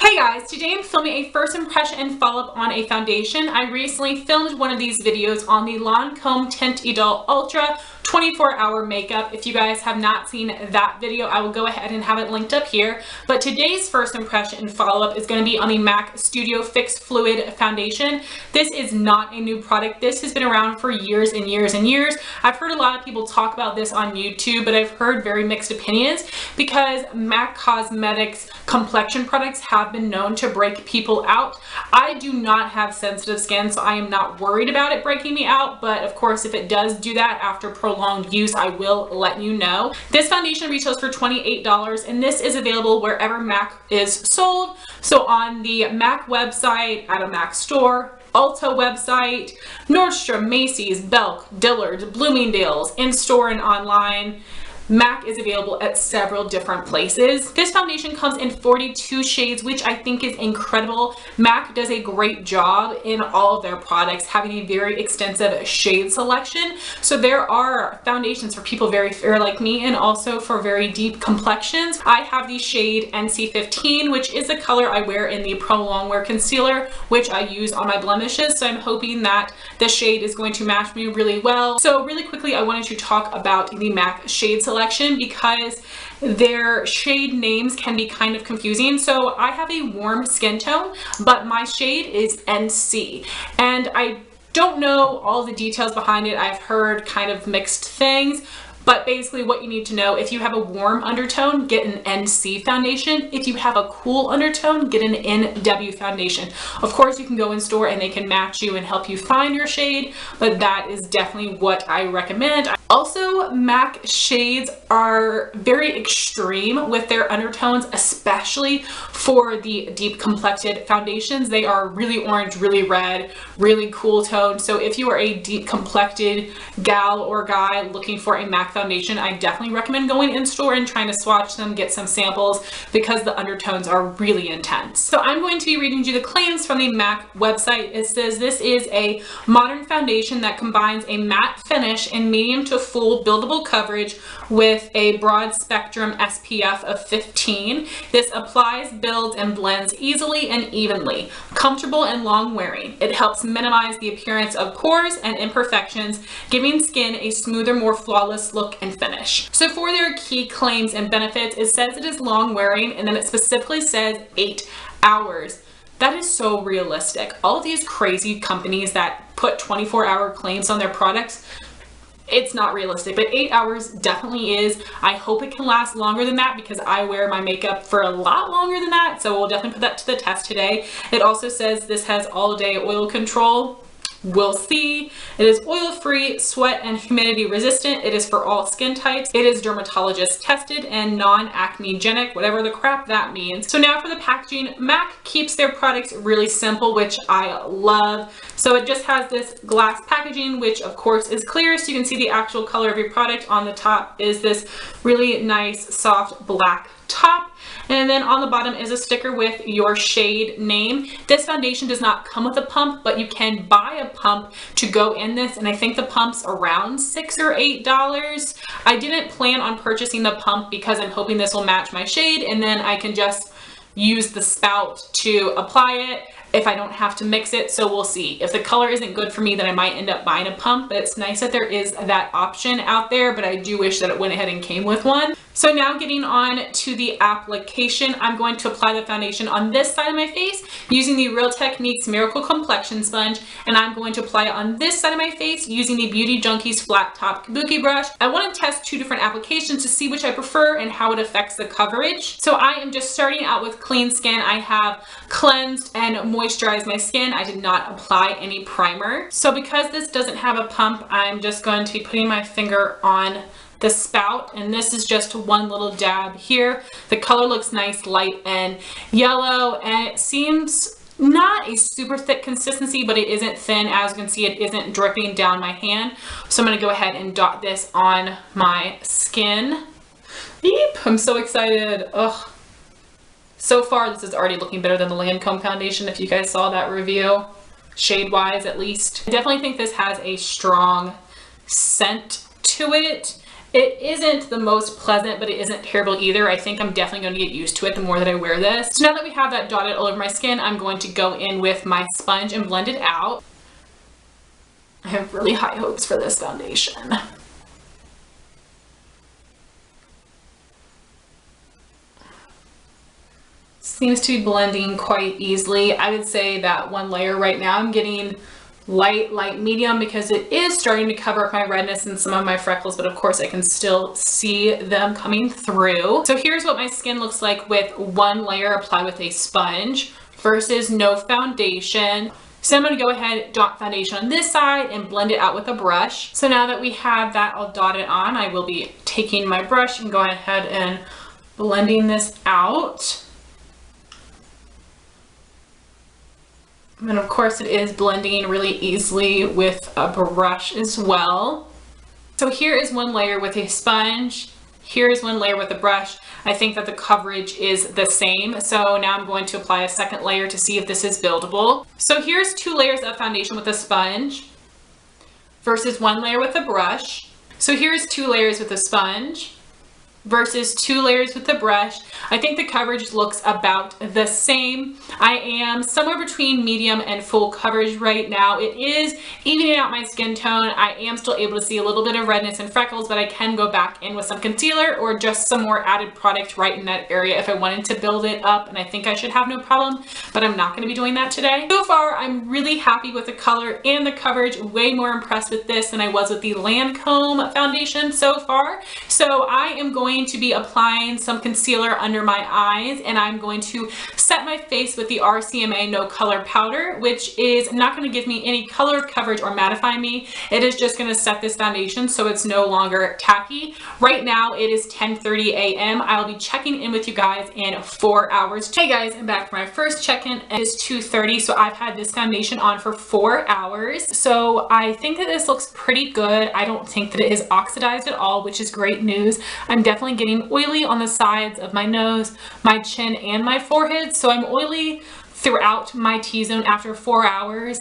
Hey guys, today I'm filming a first impression and follow-up on a foundation. I recently filmed one of these videos on the Lancome Tint Idole Ultra 24-hour makeup. If you guys have not seen that video, I will go ahead and have it linked up here. But today's first impression and follow-up is going to be on the MAC Studio Fix Fluid Foundation. This is not a new product. This has been around for years and years and years. I've heard a lot of people talk about this on YouTube, but I've heard very mixed opinions because MAC Cosmetics complexion products have been known to break people out. I do not have sensitive skin, so I am not worried about it breaking me out, but of course if it does do that after prolonged use, I will let you know. This foundation retails for $28 and this is available wherever MAC is sold. So on the MAC website, at a MAC store, Ulta website, Nordstrom, Macy's, Belk, Dillard's, Bloomingdale's, in-store and online. MAC is available at several different places. This foundation comes in 42 shades, which I think is incredible. MAC does a great job in all of their products, having a very extensive shade selection. So there are foundations for people very fair like me and also for very deep complexions. I have the shade NC15, which is the color I wear in the Pro Longwear Concealer, which I use on my blemishes. So I'm hoping that the shade is going to match me really well. So really quickly, I wanted to talk about the MAC shade selection because their shade names can be kind of confusing. So I have a warm skin tone, but my shade is NC, and I don't know all the details behind it. I've heard kind of mixed things, but basically what you need to know, if you have a warm undertone, get an NC foundation. If you have a cool undertone, get an NW foundation. Of course, you can go in store and they can match you and help you find your shade, but that is definitely what I recommend. Also, MAC shades are very extreme with their undertones, especially for the deep complected foundations. They are really orange, really red, really cool tone. So if you are a deep complected gal or guy looking for a MAC foundation, I definitely recommend going in store and trying to swatch them, get some samples, because the undertones are really intense. So I'm going to be reading you the claims from the MAC website. It says this is a modern foundation that combines a matte finish and medium to full buildable coverage with a broad spectrum SPF of 15. This applies, builds, and blends easily and evenly. Comfortable and long wearing. It helps minimize the appearance of pores and imperfections, giving skin a smoother, more flawless look and finish. So for their key claims and benefits, it says it is long wearing, and then it specifically says 8 hours. That is so realistic. All of these crazy companies that put 24-hour claims on their products, it's not realistic, but 8 hours definitely is. I hope it can last longer than that because I wear my makeup for a lot longer than that. So we'll definitely put that to the test today. It also says this has all-day oil control. We'll see. It is oil-free, sweat and humidity resistant. It is for all skin types. It is dermatologist tested and non-acnegenic, whatever the crap that means. So now for the packaging, MAC keeps their products really simple, which I love. So it just has this glass packaging, which of course is clear, so you can see the actual color of your product. On the top is this really nice soft black top, and then on the bottom is a sticker with your shade name. This foundation does not come with a pump, but you can buy a pump to go in this, and I think the pump's around $6 or $8. I didn't plan on purchasing the pump because I'm hoping this will match my shade, and then I can just use the spout to apply it if I don't have to mix it. So we'll see. If the color isn't good for me, then I might end up buying a pump, but it's nice that there is that option out there, but I do wish that it went ahead and came with one. So now getting on to the application, I'm going to apply the foundation on this side of my face using the Real Techniques Miracle Complexion Sponge, and I'm going to apply it on this side of my face using the Beauty Junkies Flat Top Kabuki Brush. I want to test two different applications to see which I prefer and how it affects the coverage. So I am just starting out with clean skin. I have cleansed and moisturized my skin. I did not apply any primer. So because this doesn't have a pump, I'm just going to be putting my finger on the spout, and this is just one little dab here. The color looks nice, light and yellow, and it seems not a super thick consistency, but it isn't thin. As you can see, it isn't dripping down my hand. So I'm going to go ahead and dot this on my skin. Yeep, I'm so excited. Ugh. So far, this is already looking better than the Lancome foundation, if you guys saw that review, shade-wise at least. I definitely think this has a strong scent to it, It isn't the most pleasant, but it isn't terrible either. I think I'm definitely going to get used to it the more that I wear this. So now that we have that dotted all over my skin, I'm going to go in with my sponge and blend it out. I have really high hopes for this foundation. Seems to be blending quite easily. I would say that one layer right now I'm getting light medium because it is starting to cover up my redness and some of my freckles, but of course I can still see them coming through. So here's what my skin looks like with one layer applied with a sponge versus no foundation. So I'm going to go ahead, dot foundation on this side and blend it out with a brush. So now that we have that all dotted on, I will be taking my brush and going ahead and blending this out. And of course it is blending really easily with a brush as well. So here is one layer with a sponge. Here is one layer with a brush. I think that the coverage is the same. So now I'm going to apply a second layer to see if this is buildable. So here's 2 layers of foundation with a sponge versus 1 layer with a brush. So here's 2 layers with a sponge versus 2 layers with the brush. I think the coverage looks about the same. I am somewhere between medium and full coverage right now. It is evening out my skin tone. I am still able to see a little bit of redness and freckles, but I can go back in with some concealer or just some more added product right in that area if I wanted to build it up, and I think I should have no problem, but I'm not going to be doing that today. So far, I'm really happy with the color and the coverage. Way more impressed with this than I was with the Lancome foundation so far. So I am going to be applying some concealer under my eyes, and I'm going to set my face with the RCMA No Color Powder, which is not going to give me any color coverage or mattify me. It is just going to set this foundation so it's no longer tacky. Right now it is 10:30 a.m. I'll be checking in with you guys in 4 hours. Hey guys, I'm back for my first check-in. It is 2:30, so I've had this foundation on for 4 hours. So I think that this looks pretty good. I don't think that it is oxidized at all, which is great news. I'm definitely getting oily on the sides of my nose, my chin, and my forehead. So I'm oily throughout my T-zone after 4 hours.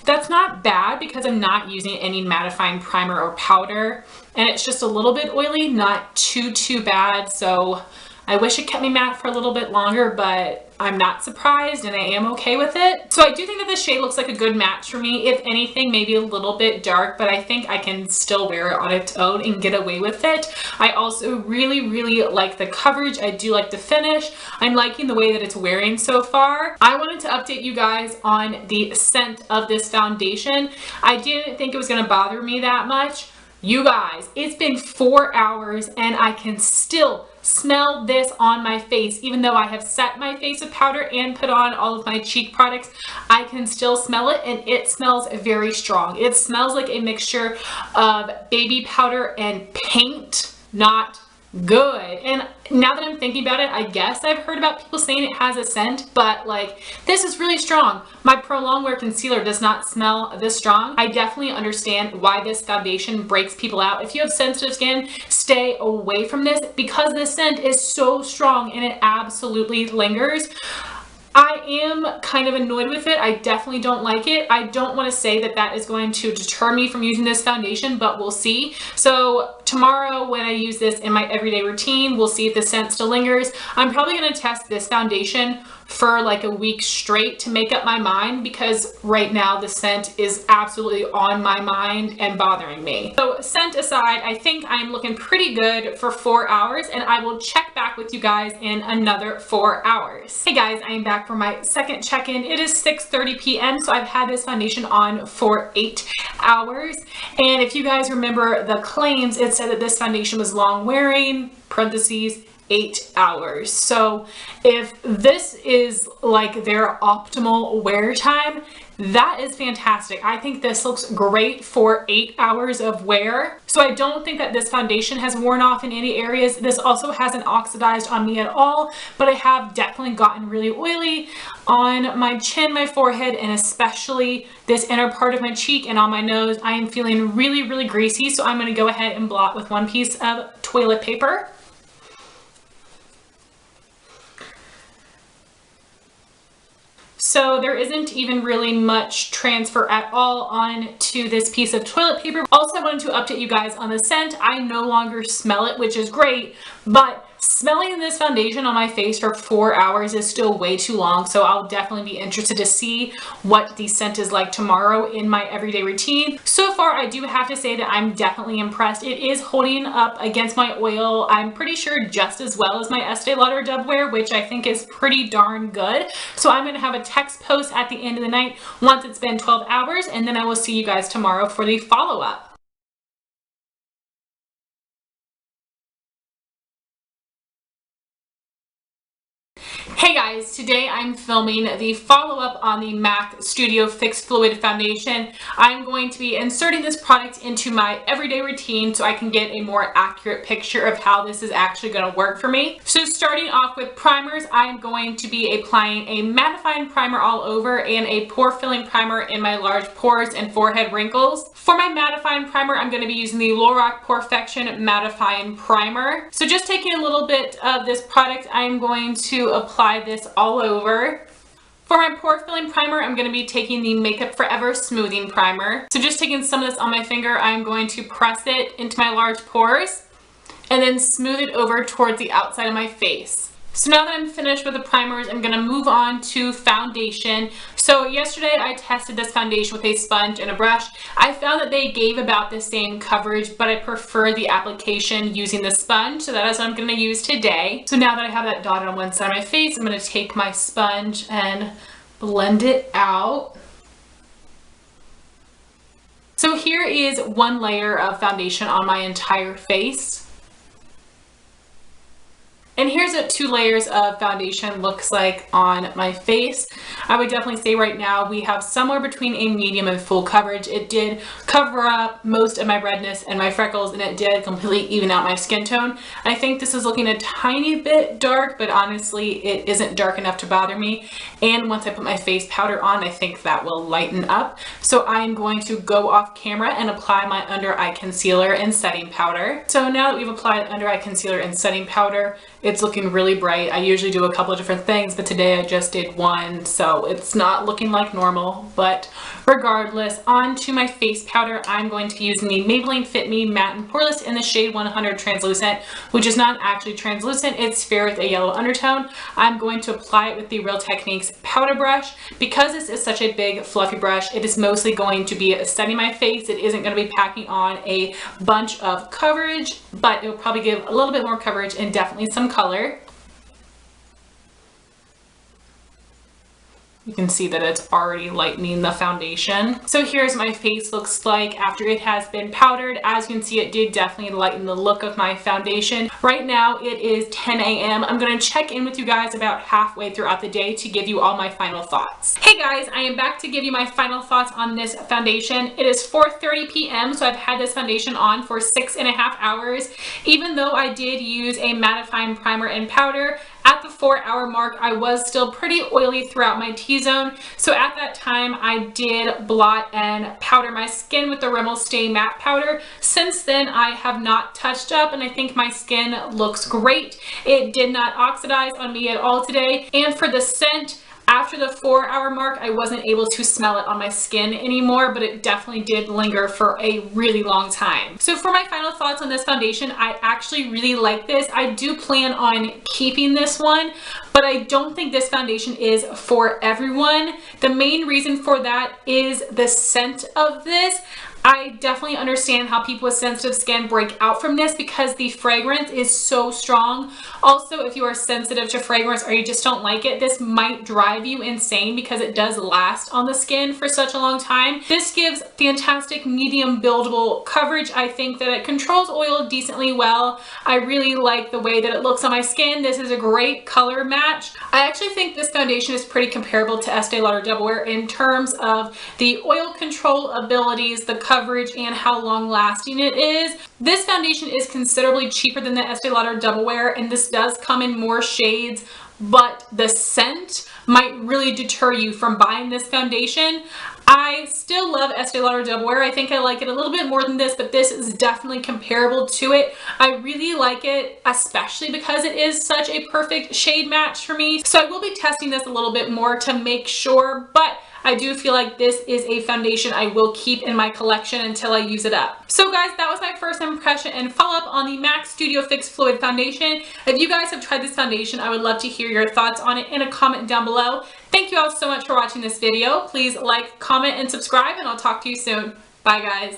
That's not bad because I'm not using any mattifying primer or powder, and it's just a little bit oily, not too bad. So I wish it kept me matte for a little bit longer, but I'm not surprised and I am okay with it. So I do think that this shade looks like a good match for me. If anything, maybe a little bit dark, but I think I can still wear it on its own and get away with it. I also really like the coverage. I do like the finish. I'm liking the way that it's wearing so far. I wanted to update you guys on the scent of this foundation. I didn't think it was gonna bother me that much. You guys, it's been 4 hours and I can still smell this on my face. Even though I have set my face with powder and put on all of my cheek products, I can still smell it, and it smells very strong. It smells like a mixture of baby powder and paint. Not good. And now that I'm thinking about it, I guess I've heard about people saying it has a scent, but like, this is really strong. My Pro Longwear concealer does not smell this strong. I definitely understand why this foundation breaks people out. If you have sensitive skin, stay away from this because this scent is so strong and it absolutely lingers. I am kind of annoyed with it. I definitely don't like it. I don't want to say that that is going to deter me from using this foundation, but we'll see. So tomorrow when I use this in my everyday routine, we'll see if the scent still lingers. I'm probably going to test this foundation for like a week straight to make up my mind, because right now the scent is absolutely on my mind and bothering me. So scent aside, I think I'm looking pretty good for 4 hours, and I will check back with you guys in another 4 hours. Hey guys, I am back for my second check-in. It is 6:30 p.m. so I've had this foundation on for 8 hours. And if you guys remember the claims, it said that this foundation was long wearing, parentheses, 8 hours. So if this is like their optimal wear time, that is fantastic. I think this looks great for 8 hours of wear. So I don't think that this foundation has worn off in any areas. This also hasn't oxidized on me at all, but I have definitely gotten really oily on my chin, my forehead, and especially this inner part of my cheek and on my nose. I am feeling really greasy, so I'm going to go ahead and blot with one piece of toilet paper. So there isn't even really much transfer at all onto this piece of toilet paper. Also, I wanted to update you guys on the scent. I no longer smell it, which is great, but smelling this foundation on my face for 4 hours is still way too long, so I'll definitely be interested to see what the scent is like tomorrow in my everyday routine. So far, I do have to say that I'm definitely impressed. It is holding up against my oil, I'm pretty sure just as well as my Estee Lauder Dubwear, which I think is pretty darn good. So I'm going to have a text post at the end of the night once it's been 12 hours, and then I will see you guys tomorrow for the follow-up. Hey guys, today I'm filming the follow-up on the MAC Studio Fix Fluid Foundation. I'm going to be inserting this product into my everyday routine so I can get a more accurate picture of how this is actually going to work for me. So starting off with primers, I'm going to be applying a mattifying primer all over and a pore filling primer in my large pores and forehead wrinkles. For my mattifying primer, I'm going to be using the Lorac Perfection Mattifying Primer. So just taking a little bit of this product, I'm going to apply this all over. For my pore filling primer, I'm going to be taking the Makeup Forever Smoothing Primer. So just taking some of this on my finger, I'm going to press it into my large pores and then smooth it over towards the outside of my face. So now that I'm finished with the primers, I'm going to move on to foundation. So yesterday I tested this foundation with a sponge and a brush. I found that they gave about the same coverage, but I prefer the application using the sponge, so that is what I'm going to use today. So now that I have that dotted on one side of my face, I'm going to take my sponge and blend it out. So here is one layer of foundation on my entire face. And here's what 2 layers of foundation looks like on my face. I would definitely say right now we have somewhere between a medium and full coverage. It did cover up most of my redness and my freckles, and it did completely even out my skin tone. I think this is looking a tiny bit dark, but honestly it isn't dark enough to bother me. And once I put my face powder on, I think that will lighten up. So I'm going to go off camera and apply my under eye concealer and setting powder. So now that we've applied under eye concealer and setting powder, it's looking really bright. I usually do a couple of different things, but today I just did one, so it's not looking like normal. But regardless, onto my face powder, I'm going to be using the Maybelline Fit Me Matte and Poreless in the shade 100 Translucent, which is not actually translucent, it's fair with a yellow undertone. I'm going to apply it with the Real Techniques powder brush. Because this is such a big fluffy brush, it is mostly going to be setting my face. It isn't going to be packing on a bunch of coverage, but it will probably give a little bit more coverage and definitely some color. You can see that it's already lightening the foundation. So here's my face looks like after it has been powdered. As you can see, it did definitely lighten the look of my foundation. Right now it is 10 a.m. I'm going to check in with you guys about halfway throughout the day to give you all my final thoughts. Hey guys, I am back to give you my final thoughts on this foundation. It is 4:30 p.m. so I've had this foundation on for 6.5 hours. Even though I did use a mattifying primer and powder, at the 4-hour mark, I was still pretty oily throughout my T-zone. So at that time, I did blot and powder my skin with the Rimmel Stay Matte Powder. Since then, I have not touched up, and I think my skin looks great. It did not oxidize on me at all today. And for the scent, after the 4-hour mark, I wasn't able to smell it on my skin anymore, but it definitely did linger for a really long time. So for my final thoughts on this foundation, I actually really like this. I do plan on keeping this one, but I don't think this foundation is for everyone. The main reason for that is the scent of this. I definitely understand how people with sensitive skin break out from this because the fragrance is so strong. Also, if you are sensitive to fragrance or you just don't like it, this might drive you insane because it does last on the skin for such a long time. This gives fantastic medium buildable coverage. I think that it controls oil decently well. I really like the way that it looks on my skin. This is a great color match. I actually think this foundation is pretty comparable to Estee Lauder Dubwear in terms of the oil control abilities, the coverage, and how long lasting it is. This foundation is considerably cheaper than the Estee Lauder Dubwear, and this does come in more shades, but the scent might really deter you from buying this foundation. I still love Estee Lauder Double Wear. I think I like it a little bit more than this, but this is definitely comparable to it. I really like it, especially because it is such a perfect shade match for me. So I will be testing this a little bit more to make sure, but I do feel like this is a foundation I will keep in my collection until I use it up. So guys, that was my first impression and follow-up on the MAC Studio Fix Fluid Foundation. If you guys have tried this foundation, I would love to hear your thoughts on it in a comment down below. Thank you all so much for watching this video. Please like, comment, and subscribe, and I'll talk to you soon. Bye guys.